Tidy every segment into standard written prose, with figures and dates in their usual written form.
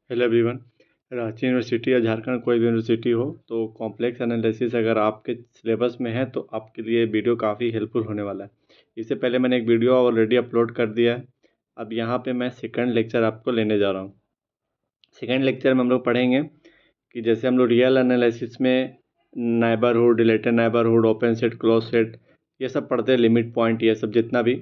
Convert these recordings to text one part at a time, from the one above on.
Hello everyone. Ranchi university या झारखंड कोई भी यूनिवर्सिटी हो तो कॉम्प्लेक्स एनालिसिस अगर आपके सिलेबस में है तो आपके लिए वीडियो काफ़ी हेल्पफुल होने वाला है। इससे पहले मैंने एक वीडियो ऑलरेडी अपलोड कर दिया है। अब यहाँ पे मैं सेकंड लेक्चर आपको लेने जा रहा हूँ। सेकंड लेक्चर में हम लोग पढ़ेंगे कि जैसे हम लोग रियल एनालिसिस में neighbourhood, related neighbourhood, open set, close set ये सब पढ़ते हैं, लिमिट पॉइंट ये सब जितना भी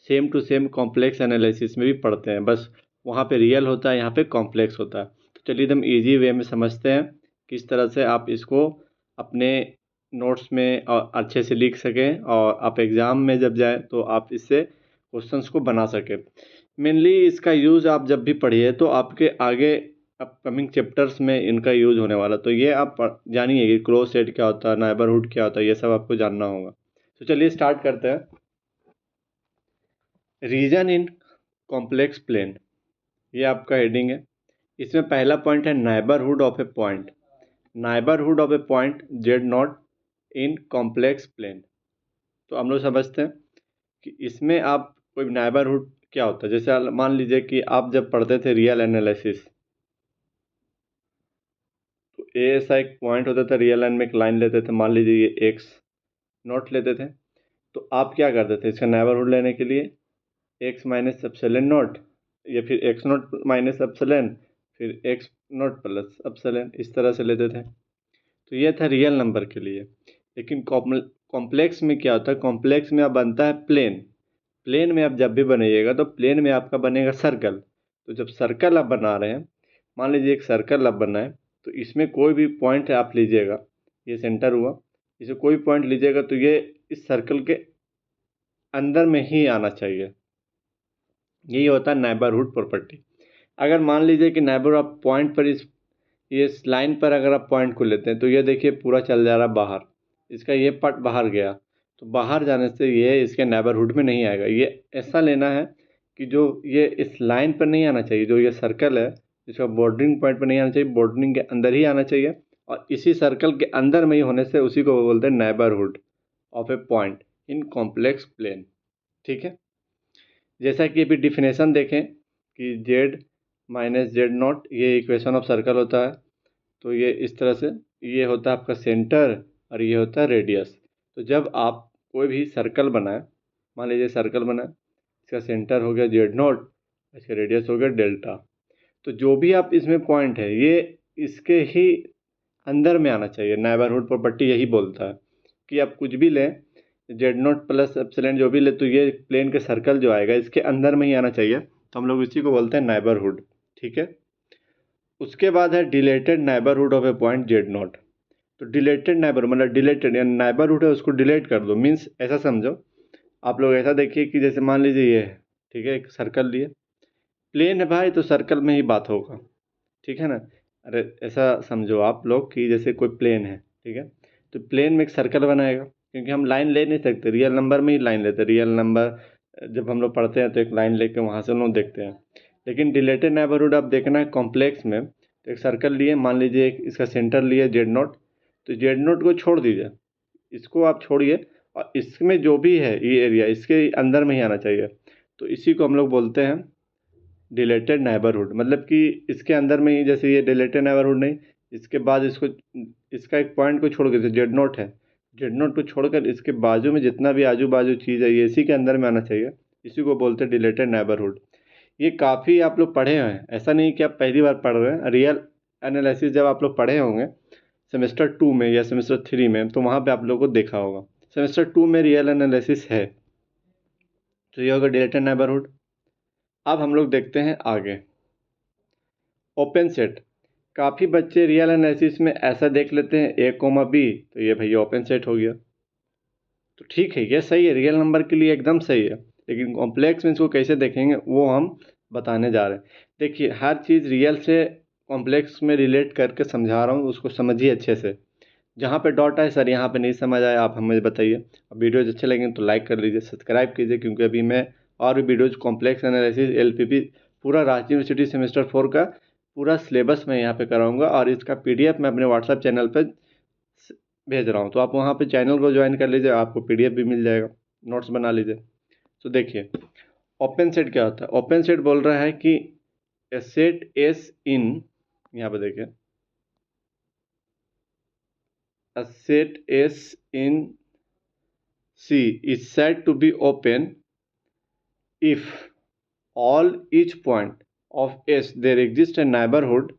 same to same complex analysis में भी पढ़ते हैं। बस वहाँ पे रियल होता है, यहाँ पे कॉम्प्लेक्स होता है। तो चलिए एकदम इजी वे में समझते हैं किस तरह से आप इसको अपने नोट्स में और अच्छे से लिख सकें और आप एग्ज़ाम में जब जाए तो आप इससे क्वेश्चंस को बना सकें। मेनली इसका यूज़ आप जब भी पढ़िए तो आपके आगे अपकमिंग चैप्टर्स में इनका यूज़ होने वाला। तो ये आप जानिए कि क्लोज सेट क्या होता है, नाइबरहुड क्या होता है, ये सब आपको जानना होगा। तो चलिए स्टार्ट करते हैं। रीजन इन कॉम्प्लेक्स प्लेन, ये आपका हेडिंग है। इसमें पहला पॉइंट है neighbourhood of a point. Neighbourhood of a point z naught in complex plane. तो हम लोग समझते हैं कि इसमें आप कोई नाइबरहुड क्या होता है। जैसे मान लीजिए कि आप जब पढ़ते थे रियल एनालिसिस तो ए ऐसा एक पॉइंट होता था, रियल लाइन में एक लाइन लेते थे, मान लीजिए ये एक्स नॉट लेते थे। तो आप क्या करते थे इसका नाइबरहुड लेने के लिए, एक्स माइनस एप्सिलॉन नॉट या फिर एक्स नॉट माइनस एप्सिलॉन फिर एक्स नॉट प्लस एप्सिलॉन, इस तरह से लेते थे। तो ये था रियल नंबर के लिए। लेकिन कॉम्प्लेक्स में क्या होता है, कॉम्प्लेक्स में अब बनता है प्लेन। प्लेन में आप जब भी बनाइएगा तो प्लेन में आपका बनेगा सर्कल। तो जब सर्कल आप बना रहे हैं, मान लीजिए एक सर्कल आप बना है, तो इसमें कोई भी पॉइंट आप लीजिएगा, ये सेंटर हुआ, इसे कोई पॉइंट लीजिएगा तो ये इस सर्कल के अंदर में ही आना चाहिए। यही होता है नेबरहुड प्रॉपर्टी। अगर मान लीजिए कि नेबर आप पॉइंट पर इस लाइन पर अगर आप पॉइंट को लेते हैं तो ये देखिए पूरा चल जा रहा है बाहर, इसका ये पार्ट बाहर गया। तो बाहर जाने से ये इसके नेबरहुड में नहीं आएगा। ये ऐसा लेना है कि जो ये इस लाइन पर नहीं आना चाहिए, जो ये सर्कल है इसका बॉर्डरिंग पॉइंट पर नहीं आना चाहिए, बॉर्डरिंग के अंदर ही आना चाहिए। और इसी सर्कल के अंदर में ही होने से उसी को बोलते हैं neighbourhood of a point in complex plane. ठीक है। जैसा कि अभी डिफिनेशन देखें कि जेड माइनस जेड नॉट ये इक्वेशन ऑफ सर्कल होता है। तो ये इस तरह से ये होता है आपका सेंटर और ये होता है रेडियस। तो जब आप कोई भी सर्कल बनाए, मान लीजिए सर्कल बनाए, इसका सेंटर हो गया जेड नॉट, इसका रेडियस हो गया डेल्टा। तो जो भी आप इसमें पॉइंट है ये इसके ही अंदर में आना चाहिए। नेबरहुड प्रॉपर्टी यही बोलता है कि आप कुछ भी लें, जेड नॉट प्लस एप्सिलॉन जो भी ले, तो ये प्लेन के सर्कल जो आएगा इसके अंदर में ही आना चाहिए। तो हम लोग इसी को बोलते हैं नेबरहुड। ठीक है। उसके बाद है deleted neighbourhood of a point z not. तो डिलेटेड नाइबर मतलब डिलेटेड या नाइबरहुड है उसको डिलीट कर दो। मीन्स ऐसा समझो, आप लोग ऐसा देखिए कि जैसे मान लीजिए ये है, ठीक है, एक सर्कल लिए, प्लेन है भाई तो सर्कल में ही बात होगा। ठीक है ना। अरे ऐसा समझो आप लोग कि जैसे कोई प्लेन है, ठीक है, तो प्लेन में एक सर्कल बनाएगा, क्योंकि हम लाइन ले नहीं सकते, रियल नंबर में ही लाइन लेते हैं। रियल नंबर जब हम लोग पढ़ते हैं तो एक लाइन लेके वहाँ से हम लोग देखते हैं। लेकिन डिलेटेड नेबरहुड आप देखना है कॉम्प्लेक्स में, तो एक सर्कल लिए, मान लीजिए एक इसका सेंटर लिए जेड नॉट, तो जेड नॉट को छोड़ दीजिए, इसको आप छोड़िए और इसमें जो भी है ये एरिया इसके अंदर में ही आना चाहिए। तो इसी को हम लोग बोलते हैं डिलेटेड नेबरहुड। मतलब कि इसके अंदर में ही, जैसे ये डिलेटेड नेबरहुड नहीं, इसके बाद इसको, इसका एक पॉइंट को छोड़ के, जेड नोट है, जेड नोट को छोड़कर इसके बाजू में जितना भी आजू बाजू चीज़ है ये इसी के अंदर में आना चाहिए। इसी को बोलते हैं डिलेटेड नेबरहुड। ये काफ़ी आप लोग पढ़े हैं, ऐसा नहीं कि आप पहली बार पढ़ रहे हैं। रियल एनालिसिस जब आप लोग पढ़े होंगे सेमेस्टर 2 में या सेमेस्टर 3 में, तो वहाँ पे आप लोगों को देखा होगा। सेमेस्टर 2 में रियल एनालिसिस है। तो ये होगा डिलेटेड नेबरहुड। अब हम लोग देखते हैं आगे ओपन सेट। काफ़ी बच्चे रियल एनालिसिस में ऐसा देख लेते हैं ए कोमा बी, तो ये भैया ओपन सेट हो गया। तो ठीक है, ये सही है, रियल नंबर के लिए एकदम सही है। लेकिन कॉम्प्लेक्स में इसको कैसे देखेंगे वो हम बताने जा रहे हैं। देखिए हर चीज़ रियल से कॉम्प्लेक्स में रिलेट करके समझा रहा हूँ, उसको समझिए अच्छे से। जहाँ पे डॉट है सर यहाँ पे नहीं समझ आया आप हमें बताइए। अब वीडियोज अच्छे लगेंगे तो लाइक कर लीजिए, सब्सक्राइब कीजिए, क्योंकि अभी मैं और भी वीडियोज कॉम्प्लेक्स एनालिसिस एलपीपी पूरा रांची यूनिवर्सिटी सेमेस्टर 4 का पूरा सिलेबस मैं यहाँ पे कराऊंगा और इसका पीडीएफ मैं अपने व्हाट्सएप चैनल पे भेज रहा हूँ। तो आप वहाँ पे चैनल को ज्वाइन कर लीजिए, आपको पीडीएफ भी मिल जाएगा, नोट्स बना लीजिए। तो देखिए ओपन सेट क्या होता है। ओपन सेट बोल रहा है कि ए सेट एस इन यहाँ पे देखिए, a set S in C is said to be open if all each point of S there exists a neighborhood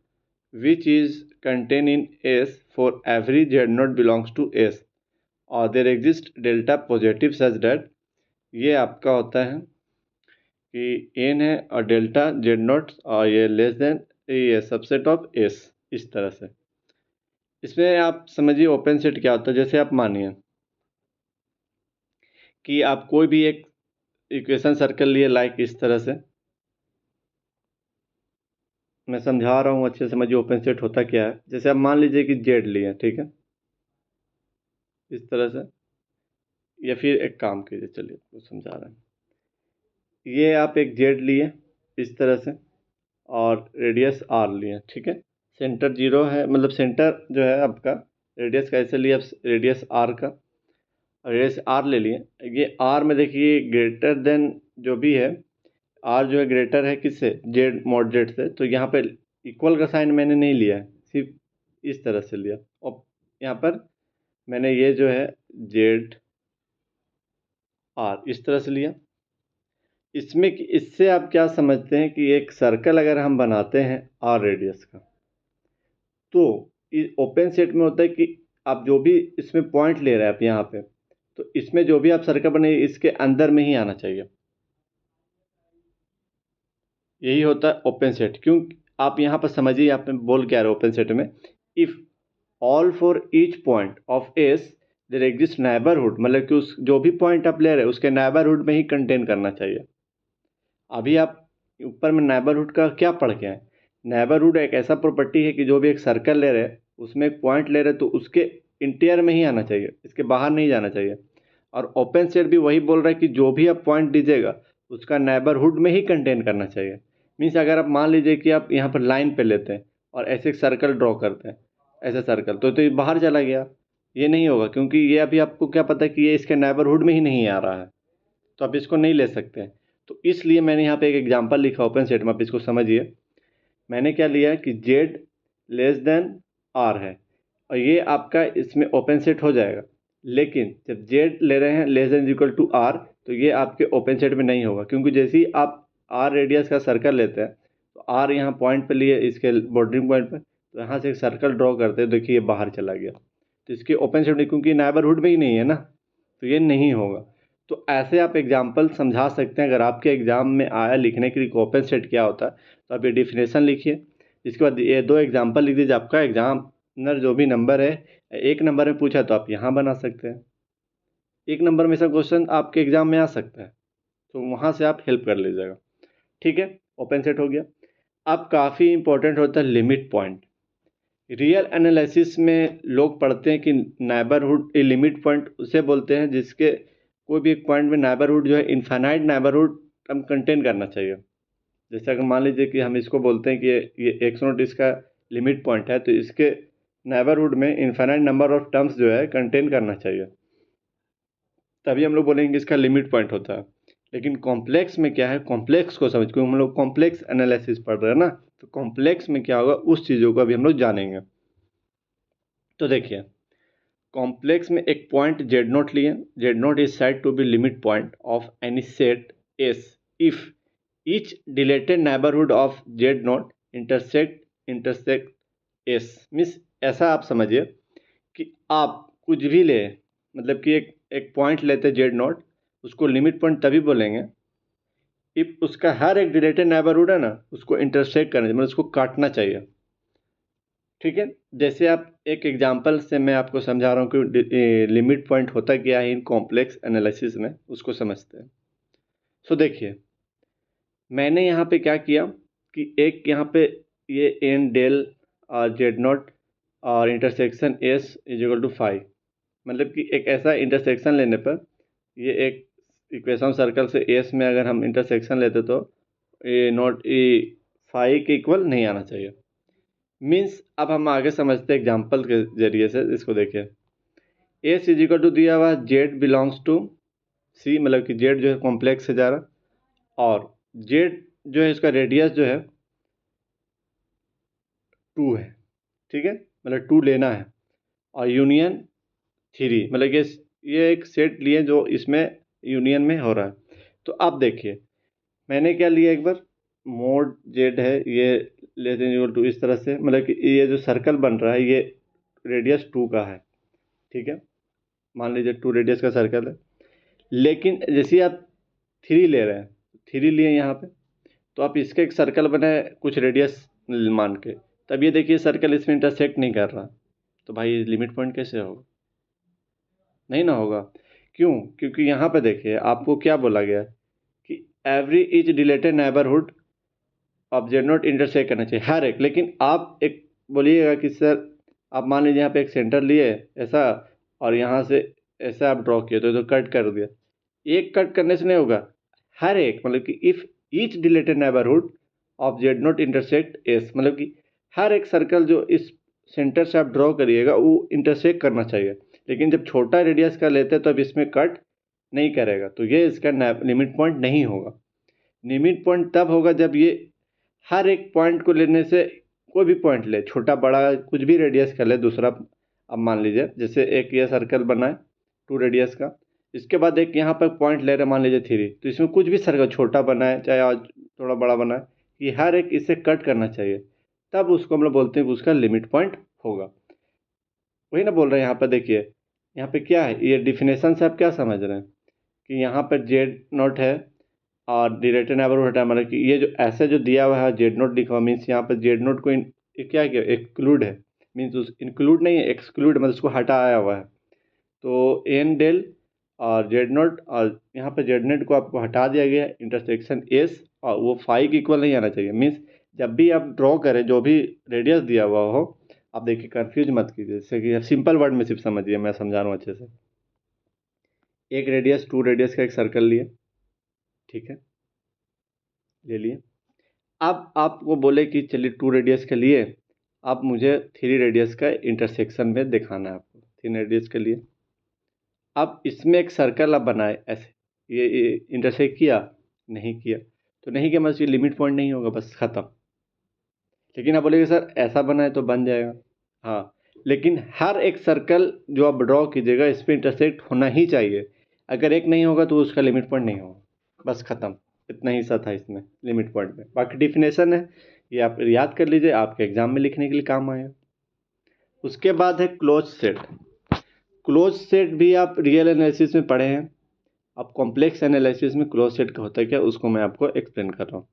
which is contained in S for every Z naught belongs to S और there exists delta positive such that ये आपका होता है कि n है और delta Z not और ये लेस देन ये सबसेट ऑफ S, इस तरह से। इसमें आप समझिए ओपन सेट क्या होता है। जैसे आप मानिए कि आप कोई भी एक इक्वेशन सर्कल लिए, लाइक इस तरह से, मैं समझा रहा हूँ, अच्छे से समझिए ओपन सेट होता क्या है। जैसे आप मान लीजिए कि जेड लिए, ठीक है, इस तरह से, या फिर एक काम कीजिए, चलिए वो समझा रहे हैं। ये आप एक जेड लिए इस तरह से और रेडियस आर लिए, ठीक है। सेंटर 0 है, मतलब सेंटर जो है आपका रेडियस का, ऐसे लिए आप रेडियस आर का, रेडियस आर ले लिए। ये आर में देखिए ग्रेटर देन जो भी है, आर जो है ग्रेटर है किससे, जेड मॉड जेड से, तो यहाँ पे इक्वल का साइन मैंने नहीं लिया है, सिर्फ इस तरह से लिया। और यहाँ पर मैंने ये जो है जेड आर इस तरह से लिया। इसमें इससे आप क्या समझते हैं कि एक सर्कल अगर हम बनाते हैं आर रेडियस का, तो इस ओपन सेट में होता है कि आप जो भी इसमें पॉइंट ले रहे हैं आप यहाँ पे, तो इसमें जो भी आप सर्कल बने इसके अंदर में ही आना चाहिए। यही होता है ओपन सेट। क्यों, आप यहाँ पर समझिए, आप बोल क्या रहे हो ओपन सेट में, if all for each point of S there exist neighbourhood, मतलब कि उस जो भी पॉइंट आप ले रहे हैं उसके नेबरहुड में ही कंटेन करना चाहिए। अभी आप ऊपर में नेबरहुड का क्या पढ़ के हैं? नेबरहुड एक ऐसा प्रॉपर्टी है कि जो भी एक सर्कल ले रहे हैं उसमें एक पॉइंट ले रहे हैं तो उसके इंटीरियर में ही आना चाहिए, इसके बाहर नहीं जाना चाहिए। और ओपन सेट भी वही बोल रहा है कि जो भी आप पॉइंट दीजिएगा उसका नेबरहुड में ही कंटेन करना चाहिए। मीन्स अगर आप मान लीजिए कि आप यहाँ पर लाइन पे लेते हैं और ऐसे एक सर्कल ड्रॉ करते हैं, ऐसा सर्कल, तो ये बाहर चला गया, ये नहीं होगा, क्योंकि ये अभी आपको क्या पता है कि ये इसके नेबरहुड में ही नहीं आ रहा है, तो आप इसको नहीं ले सकते हैं। तो इसलिए मैंने यहाँ पे एक एग्जांपल लिखा ओपन सेट में, आप इसको समझिए। मैंने क्या लिया है कि जेड लेस देन आर है और ये आपका इसमें ओपन सेट हो जाएगा। लेकिन जब जेड ले रहे हैं less than equal to r, तो ये आपके ओपन सेट में नहीं होगा, क्योंकि जैसे ही आप आर रेडियस का सर्कल लेते हैं तो आर यहाँ पॉइंट पे लिए, इसके बॉर्डरिंग पॉइंट पे, तो यहाँ से एक सर्कल ड्रॉ करते हैं, देखिए ये बाहर चला गया, तो इसके ओपन सेट नहीं, क्योंकि नेबरहुड में ही नहीं है ना, तो ये नहीं होगा। तो ऐसे आप एग्जाम्पल समझा सकते हैं। अगर आपके एग्जाम में आया लिखने के लिए ओपन सेट क्या होता है, तो आप ये डिफिनेशन लिखिए, इसके बाद ये 2 एग्जाम्पल लिख दीजिए। आपका एग्जामिनर जो भी नंबर है, 1 नंबर में पूछा तो आप यहाँ बना सकते हैं। 1 नंबर में ऐसा क्वेश्चन आपके एग्जाम में आ सकता है, तो वहाँ से आप हेल्प कर लीजिएगा, ठीक है। ओपन सेट हो गया। अब काफ़ी इंपॉर्टेंट होता है लिमिट पॉइंट। रियल एनालिसिस में लोग पढ़ते हैं कि नेबरहुड, लिमिट पॉइंट उसे बोलते हैं जिसके कोई भी एक पॉइंट में नेबरहुड जो है इनफाइनाइट नेबरहुड हम कंटेन करना चाहिए। जैसे अगर मान लीजिए कि हम इसको बोलते हैं कि ये एक्स नोट इसका लिमिट पॉइंट है, तो इसके नेबरहुड में इनफाइनाइट नंबर ऑफ टर्म्स जो है कंटेन करना चाहिए, तभी हम लोग बोलेंगे इसका लिमिट पॉइंट होता है। लेकिन कॉम्प्लेक्स में क्या है, कॉम्प्लेक्स को समझ, क्योंकि हम लोग कॉम्प्लेक्स एनालिसिस पढ़ रहे हैं ना, तो कॉम्प्लेक्स में क्या होगा उस चीज़ों को अभी हम लोग जानेंगे। तो देखिए, कॉम्प्लेक्स में एक पॉइंट जेड नोट लिए, z note is said to be limit point of any set S if each deleted neighbourhood of Z note intersect S. Means ऐसा आप समझिए कि आप कुछ भी ले, मतलब कि एक पॉइंट लेते जेड नोट, उसको लिमिट पॉइंट तभी बोलेंगे इफ उसका हर एक डिलेटेड नेबरहुड है ना उसको इंटरसेक्ट करना चाहिए, मतलब उसको काटना चाहिए, ठीक है। जैसे आप एक एग्जांपल से मैं आपको समझा रहा हूँ कि लिमिट पॉइंट होता क्या है इन कॉम्प्लेक्स एनालिसिस में, उसको समझते हैं। सो देखिए, मैंने यहाँ पे क्या किया कि एक यहाँ पे ये एन डेल और जेड नॉट और intersection S is equal to 5, मतलब कि एक ऐसा इंटरसेक्शन लेने पर ये एक इक्वेशन सर्कल से एस में अगर हम इंटरसेक्शन लेते तो ये नॉट ए 5 के इक्वल नहीं आना चाहिए। मीन्स अब हम आगे समझते हैं एग्जाम्पल के जरिए से। इसको देखिए, ए सी इक्वल टू दिया हुआ जेड बिलोंग्स टू सी, मतलब कि जेड जो है कॉम्प्लेक्स से जा रहा, और जेड जो है इसका रेडियस जो है 2 है, ठीक है, मतलब 2 लेना है, और यूनियन 3, मतलब ये एक सेट लिए जो इसमें यूनियन में हो रहा है। तो आप देखिए मैंने क्या लिया, एक बार मोड जेड है, ये लेस देन इक्वल टू इस तरह से, मतलब कि ये जो सर्कल बन रहा है ये रेडियस 2 का है, ठीक है, मान लीजिए 2 रेडियस का सर्कल है। लेकिन जैसे आप 3 ले रहे हैं, 3 लिए यहाँ पे, तो आप इसका एक सर्कल बनाए कुछ रेडियस मान के, तब ये देखिए सर्कल इसमें इंटरसेक्ट नहीं कर रहा, तो भाई लिमिट पॉइंट कैसे होगा? नहीं ना होगा। क्यों? क्योंकि यहाँ पे देखिए आपको क्या बोला गया कि every etch related neighbourhood of Z note intersect करना चाहिए, हर एक। लेकिन आप एक बोलिएगा कि सर आप मान लीजिए यहाँ पे एक सेंटर लिए ऐसा, और यहाँ से ऐसा आप ड्रॉ किए तो कट कर दिया, एक कट करने से नहीं होगा, हर एक, मतलब कि if each deleted neighbourhood of Z note intersect S, मतलब कि हर एक सर्कल जो इस सेंटर से आप ड्रॉ करिएगा वो इंटरसेक्ट करना चाहिए। लेकिन जब छोटा रेडियस का लेते हैं तो अब इसमें कट नहीं करेगा, तो ये इसका लिमिट पॉइंट नहीं होगा। लिमिट पॉइंट तब होगा जब ये हर एक पॉइंट को लेने से, कोई भी पॉइंट ले, छोटा बड़ा कुछ भी रेडियस का ले दूसरा। अब मान लीजिए जैसे एक ये सर्कल बना है 2 रेडियस का, इसके बाद एक यहाँ पर पॉइंट ले रहे हैं मान लीजिए 3, तो इसमें कुछ भी सर्कल छोटा बना है चाहे आज थोड़ा बड़ा बना है, ये हर एक इसे कट करना चाहिए, तब उसको हम लोग बोलते हैं कि उसका लिमिट पॉइंट होगा। वही ना बोल रहे हैं यहाँ पर, देखिए यहाँ पे क्या है, ये डिफिनेशन से आप क्या समझ रहे हैं कि यहाँ पर जेड नोट है और डिलेटेड नेबरहुड हटा, मतलब कि ये जो ऐसे जो दिया हुआ है जेड नोट लिखा हुआ, मीन्स यहाँ पर जेड नोट को ये क्या किया, एक्सक्लूड है, मीन्स उस इंक्लूड नहीं है, एक्सक्लूड, मतलब उसको हटाया हुआ है। तो एन डेल और जेड नोट, और यहाँ पर जेड नोट को आपको हटा दिया गया है, इंटरसेक्शन एस, और वो फाई के इक्वल नहीं आना चाहिए। मीन्स जब भी आप ड्रॉ करें जो भी रेडियस दिया हुआ हो, आप देखिए कंफ्यूज मत कीजिए, जैसे कि सिंपल वर्ड में सिर्फ समझिए, मैं समझा रहा हूँ अच्छे से। एक रेडियस 2 रेडियस का एक सर्कल लिए, ठीक है, ले लिए। अब आपको बोले कि चलिए 2 रेडियस के लिए अब मुझे 3 रेडियस का इंटरसेक्शन में दिखाना है आपको, 3 रेडियस के लिए। अब इसमें एक सर्कल आप बनाए ऐसे, ये इंटरसेक्ट किया, नहीं किया, तो नहीं किया मतलब लिमिट पॉइंट नहीं होगा, बस ख़त्म। लेकिन आप बोलेंगे सर ऐसा बनाए तो बन जाएगा, हाँ, लेकिन हर एक सर्कल जो आप ड्रॉ कीजिएगा इस पर इंटरसेक्ट होना ही चाहिए। अगर एक नहीं होगा तो उसका लिमिट पॉइंट नहीं होगा, बस ख़त्म। इतना ही सा था इसमें लिमिट पॉइंट में, बाकी डिफिनेशन है ये आप याद कर लीजिए, आपके एग्जाम में लिखने के लिए काम आएगा। उसके बाद है क्लोज सेट। क्लोज सेट भी आप रियल एनालिसिस में पढ़े हैं, अब कॉम्प्लेक्स एनालिसिस में क्लोज सेट का होता है क्या, उसको मैं आपको एक्सप्लेन कर रहा हूँ।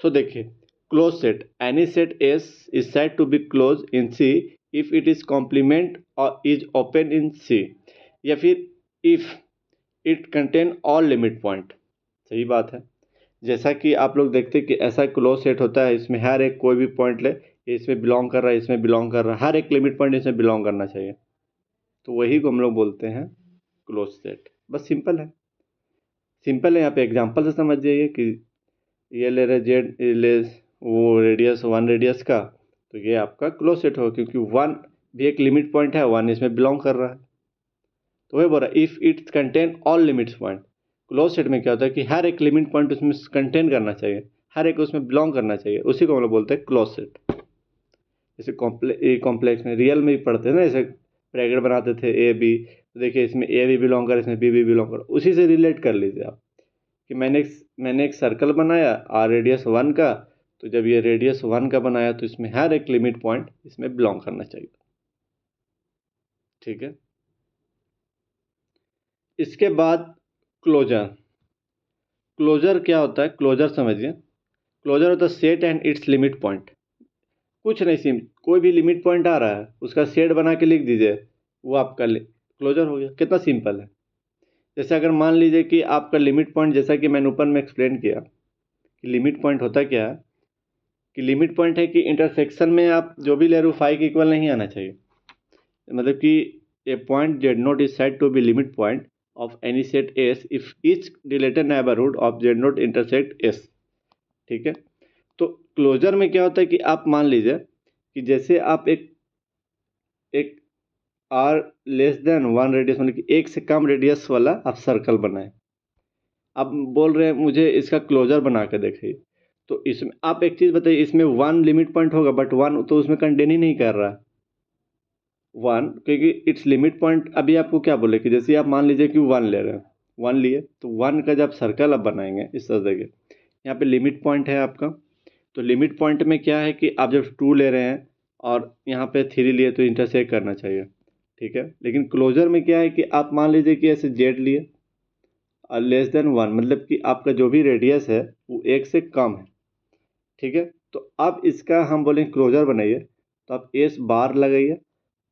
सो देखिए, close set, any set S is said to be close in C if it is complement or is open in C, या फिर if it contain all limit point. सही बात है, जैसा कि आप लोग देखते हैं कि ऐसा क्लोज सेट होता है, इसमें हर एक कोई भी पॉइंट ले, ये इसमें बिलोंग कर रहा है, इसमें बिलोंग कर रहा है, हर एक लिमिट पॉइंट इसमें बिलोंग करना चाहिए, तो वही को हम लोग बोलते हैं क्लोज सेट। बस सिंपल है, सिंपल है, यहाँ पे एग्जांपल से समझ जाइए कि ये ले रहे जेड ले वो रेडियस 1 रेडियस का, तो ये आपका क्लोज सेट होगा, क्योंकि 1 भी एक लिमिट पॉइंट है, 1 इसमें बिलोंग कर रहा है। तो वही बोल रहा है if it contain all limits point. Close set में क्या होता है कि हर एक लिमिट पॉइंट उसमें कंटेन करना चाहिए, हर एक उसमें बिलोंग करना चाहिए, उसी को हम लोग बोलते हैं क्लोज सेट। जैसे कॉम्प्लेक्स में रियल में भी पढ़ते हैं ना, जैसे ब्रैकेट बनाते थे ए बी, तो देखिए इसमें ए भी बिलोंग कर, इसमें बी भी बिलोंग कर, उसी से रिलेट कर लीजिए आप कि मैंने एक सर्कल बनाया आर रेडियस 1 का, तो जब ये रेडियस 1 का बनाया तो इसमें हर एक लिमिट पॉइंट इसमें बिलोंग करना चाहिए, ठीक है। इसके बाद क्लोजर। क्लोजर क्या होता है, क्लोजर समझिए, क्लोजर होता है set and it's limit point. कुछ नहीं, सिम कोई भी लिमिट पॉइंट आ रहा है उसका सेट बना के लिख दीजिए, वो आपका क्लोजर हो गया। कितना सिंपल है। जैसे अगर मान लीजिए कि आपका लिमिट पॉइंट, जैसा कि मैंने ऊपर में एक्सप्लेन किया कि लिमिट पॉइंट होता क्या है, कि लिमिट पॉइंट है कि इंटरसेक्शन में आप जो भी ले रहे हो फाई के इक्वल नहीं आना चाहिए, मतलब कि a point Z note is said to be limit point of any set S if each related neighbourhood of Z note intersect S, ठीक है। तो क्लोजर में क्या होता है कि आप मान लीजिए कि जैसे आप एक एक आर लेस देन 1 रेडियस, मतलब कि एक से कम रेडियस वाला आप सर्कल बनाए, अब बोल रहे हैं मुझे इसका क्लोजर बना के देखिए, तो इसमें आप एक चीज़ बताइए, इसमें 1 लिमिट पॉइंट होगा बट 1 तो उसमें कंटेन ही नहीं कर रहा 1, क्योंकि इट्स लिमिट पॉइंट अभी आपको क्या बोले कि जैसे आप मान लीजिए कि 1 ले रहे हैं, 1 लिए तो 1 का जब सर्कल आप बनाएंगे इस तरह देखिए, यहाँ पे लिमिट पॉइंट है आपका। तो लिमिट पॉइंट में क्या है कि आप जब 2 ले रहे हैं और यहाँ पे 3 लिए तो इंटरसेक्ट करना चाहिए, ठीक है। लेकिन क्लोजर में क्या है कि आप मान लीजिए कि ऐसे जेड लिए और लेस देन 1, मतलब कि आपका जो भी रेडियस है वो 1 से कम है, ठीक है। तो अब इसका हम बोलें क्लोजर बनाइए, तो आप एस बार लगाइए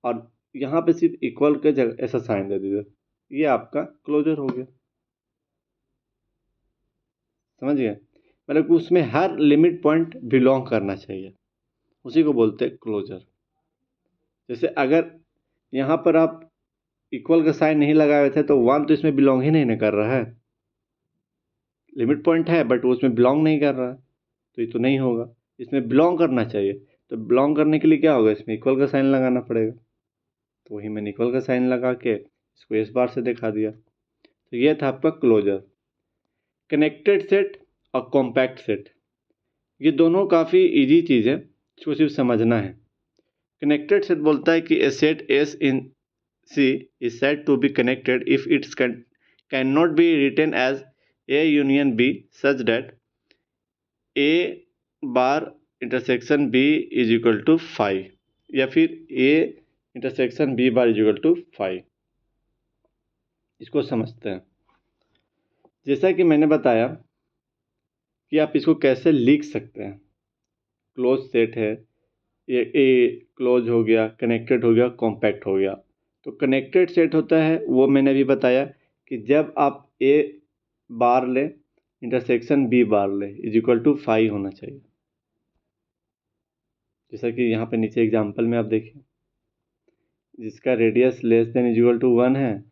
और यहाँ पे सिर्फ इक्वल के जगह ऐसा साइन दे दीजिए, ये आपका क्लोजर हो गया। समझिए, मतलब कि उसमें हर लिमिट पॉइंट बिलोंग करना चाहिए, उसी को बोलते हैं क्लोजर। जैसे अगर यहाँ पर आप इक्वल का साइन नहीं लगाए हुए थे तो 1 तो इसमें बिलोंग ही नहीं ना कर रहा है, लिमिट पॉइंट है बट वो उसमें बिलोंग नहीं कर रहा है, तो ये तो नहीं होगा, इसमें बिलोंग करना चाहिए। तो बिलोंग करने के लिए क्या होगा, इसमें इक्वल का साइन लगाना पड़ेगा, तो वही मैंने इक्वल का साइन लगा के इसको इस बार से दिखा दिया। तो ये था आपका क्लोजर। कनेक्टेड सेट और कॉम्पैक्ट सेट, ये दोनों काफ़ी इजी चीज़ है, इसको सिर्फ समझना है। कनेक्टेड सेट बोलता है कि a set S in C is said to be connected if it's can not be written as A union B such that A bar intersection B is equal to 5, या फिर A intersection B bar is equal to 5। इसको समझते हैं। जैसा कि मैंने बताया कि आप इसको कैसे लिख सकते हैं, क्लोज सेट है, ये ए क्लोज हो गया, कनेक्टेड हो गया, कॉम्पैक्ट हो गया। तो कनेक्टेड सेट होता है वो मैंने अभी बताया कि जब आप ए बार लें इंटरसेक्शन बी बार लें इज इक्वल टू 5 होना चाहिए। जैसा कि यहाँ पे नीचे एग्जांपल में आप देखिए, जिसका radius less than is equal to 1 है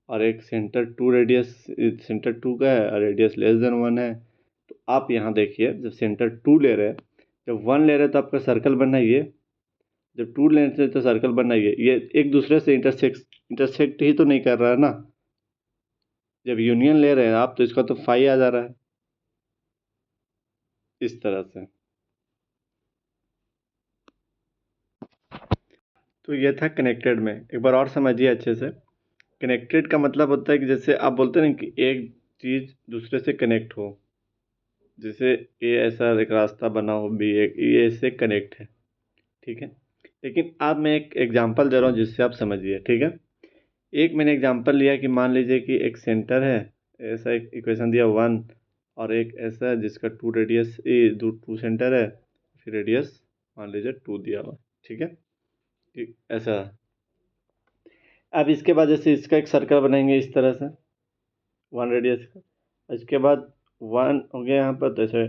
और एक सेंटर 2 रेडियस सेंटर 2 का है और रेडियस लेस देन 1 है। तो आप यहाँ देखिए, जब सेंटर 2 ले रहे हैं, जब 1 ले रहे हैं तो आपका सर्कल बनना ये, जब 2 ले रहे हैं तो सर्कल बनना ये एक दूसरे से इंटरसेक्ट ही तो नहीं कर रहा है ना। जब यूनियन ले रहे हैं आप तो इसका तो 5 आ जा रहा है इस तरह से। तो ये था कनेक्टेड में। एक बार और समझिए अच्छे से। कनेक्टेड का मतलब होता है कि जैसे आप बोलते हैं ना कि एक चीज़ दूसरे से कनेक्ट हो, जैसे ये ऐसा एक रास्ता बना हो भी, एक ये इससे कनेक्ट है, ठीक है। लेकिन अब मैं एक एग्जांपल दे रहा हूँ जिससे आप समझिए, ठीक है। एक मैंने एग्जांपल लिया कि मान लीजिए कि एक सेंटर है, ऐसा एक इक्वेशन दिया 1 और एक ऐसा है जिसका 2 रेडियस टू सेंटर है, फिर रेडियस मान लीजिए 2 दिया हुआ, ठीक है। ऐसा अब इसके बाद जैसे इसका एक सर्कल बनाएंगे इस तरह से 1 रेडियस का, इसके बाद 1 हो गया यहाँ पर, तो ऐसे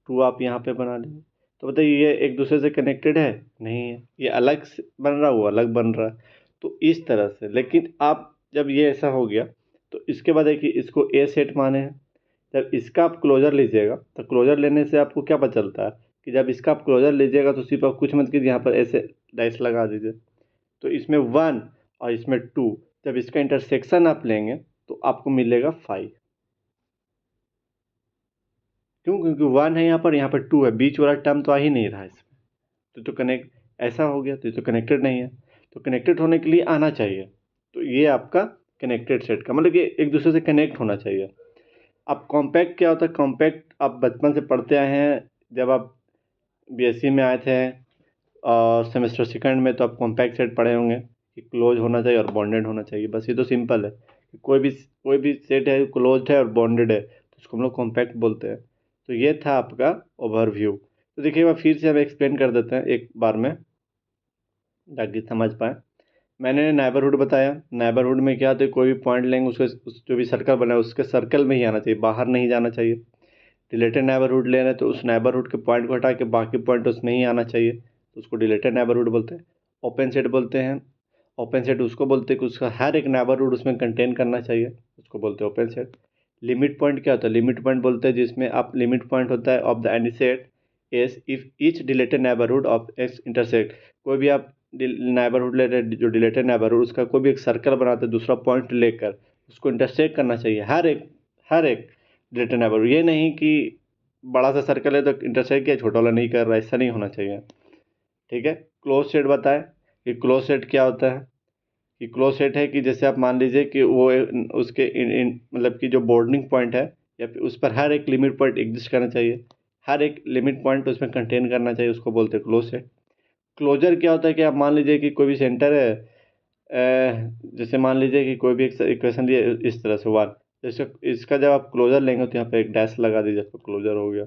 2 आप यहाँ पे बना लेंगे। तो बताइए ये एक दूसरे से कनेक्टेड है? नहीं है, ये अलग से बन रहा, वो अलग बन रहा। तो इस तरह से, लेकिन आप जब ये ऐसा हो गया तो इसके बाद देखिए इसको ए सेट माने हैं, जब इसका आप क्लोजर लीजिएगा तो क्लोजर लेने से आपको क्या पता चलता है कि जब इसका आप क्लोजर लीजिएगा तो सिर्फ आप कुछ मत कीजिए, यहाँ पर ऐसे डाइस लगा दीजिए। तो इसमें 1 और इसमें 2, जब इसका इंटरसेक्शन आप लेंगे तो आपको मिलेगा 5। क्यों? क्योंकि 1 है यहाँ पर 2 है, बीच वाला टर्म तो आ ही नहीं रहा इसमें। तो कनेक्ट ऐसा हो गया, तो ये तो कनेक्टेड नहीं है। तो कनेक्टेड होने के लिए आना चाहिए। तो ये आपका कनेक्टेड सेट का मतलब कि एक दूसरे से कनेक्ट होना चाहिए। अब कॉम्पैक्ट क्या होता है? कॉम्पैक्ट आप बचपन से पढ़ते आए हैं, जब आप बीएससी में आए थे और सेमेस्टर सेकंड में, तो आप कॉम्पैक्ट सेट पढ़े होंगे कि क्लोज होना चाहिए और बॉन्डेड होना चाहिए। बस ये तो सिंपल है कि कोई भी सेट है क्लोज है और बॉन्डेड है तो उसको हम लोग कॉम्पैक्ट बोलते हैं। तो ये था आपका ओवरव्यू। तो देखिए मैं फिर से हम एक्सप्लेन कर देते हैं एक बार में ताकि समझ पाएँ। मैंने नेबरहुड बताया, नेबरहुड में क्या होता है, कोई भी पॉइंट लेंगे उसके जो भी सर्कल बना है उसके सर्कल में ही आना चाहिए, बाहर नहीं जाना चाहिए। डिलेटेड नेबरहुड ले रहे हैं तो उस नेबरहुड के पॉइंट को हटा के बाकी पॉइंट उसमें ही आना चाहिए, तो उसको डिलेटेड नेबरहुड बोलते हैं। ओपन सेट बोलते हैं, ओपन सेट उसको बोलते हैं कि उसका हर एक नेबरहुड उसमें कंटेन करना चाहिए, उसको बोलते हैं ओपन सेट। लिमिट पॉइंट क्या होता है? लिमिट पॉइंट बोलते हैं जिसमें आप लिमिट पॉइंट होता है of the any set S if each deleted neighbourhood of x intersect. कोई भी आप नेबरहुड ले रहे हैं, जो डिलेटेड नेबरहुड उसका कोई भी एक सर्कल बनाते हैं दूसरा पॉइंट लेकर, उसको इंटरसेक्ट करना चाहिए हर एक डिलेटेड नेबरहुड। ये नहीं कि बड़ा सा सर्कल है तो इंटरसेक्ट किया, छोटा वाला नहीं कर रहा, ऐसा नहीं होना चाहिए। ठीक है। क्लोज सेट बताएं कि क्लोज सेट क्या होता है। कि क्लोज सेट है कि जैसे आप मान लीजिए कि वो उसके मतलब कि जो बॉर्डरिंग पॉइंट है या फिर उस पर हर एक लिमिट पॉइंट एग्जिस्ट करना चाहिए, हर एक लिमिट पॉइंट उसमें कंटेन करना चाहिए, उसको बोलते हैं क्लोज सेट। क्लोजर क्या होता है कि आप मान लीजिए कि कोई भी सेंटर है, जैसे मान लीजिए कि कोई भी एक इक्वेशन लिए इस तरह से वन, जैसे इसका जब आप क्लोजर लेंगे तो यहाँ पे एक डैश लगा दीजिए तो क्लोजर हो गया।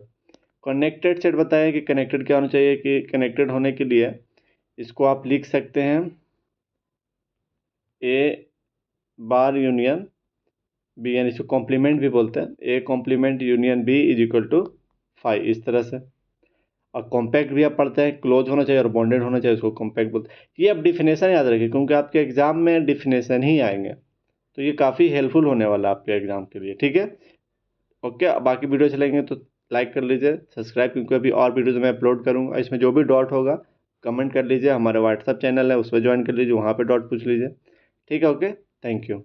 कनेक्टेड सेट बताया कि कनेक्टेड क्या होना चाहिए, कि कनेक्टेड होने के लिए इसको आप लिख सकते हैं ए बार यूनियन बी, यानी इसको कॉम्प्लीमेंट भी बोलते हैं, A complement union B is equal to 5, इस तरह से। और कॉम्पैक्ट भी आप पढ़ते हैं, क्लोज होना चाहिए और बॉन्डेड होना चाहिए, उसको कॉम्पैक्ट बोलते हैं। ये आप डिफिनेशन याद रखिए क्योंकि आपके एग्जाम में डिफिनेशन ही आएंगे, तो ये काफ़ी हेल्पफुल होने वाला है आपके एग्जाम के लिए। ठीक है। ओके, बाकी वीडियो चलेंगे तो लाइक कर लीजिए, सब्सक्राइब, क्योंकि अभी और वीडियोज मैं अपलोड करूँगा, इसमें जो भी डाउट होगा कमेंट कर लीजिए, हमारे व्हाट्सअप चैनल है उस पर ज्वाइन कर लीजिए, वहाँ पर डाउट पूछ लीजिए। ठीक है। Okay, thank you.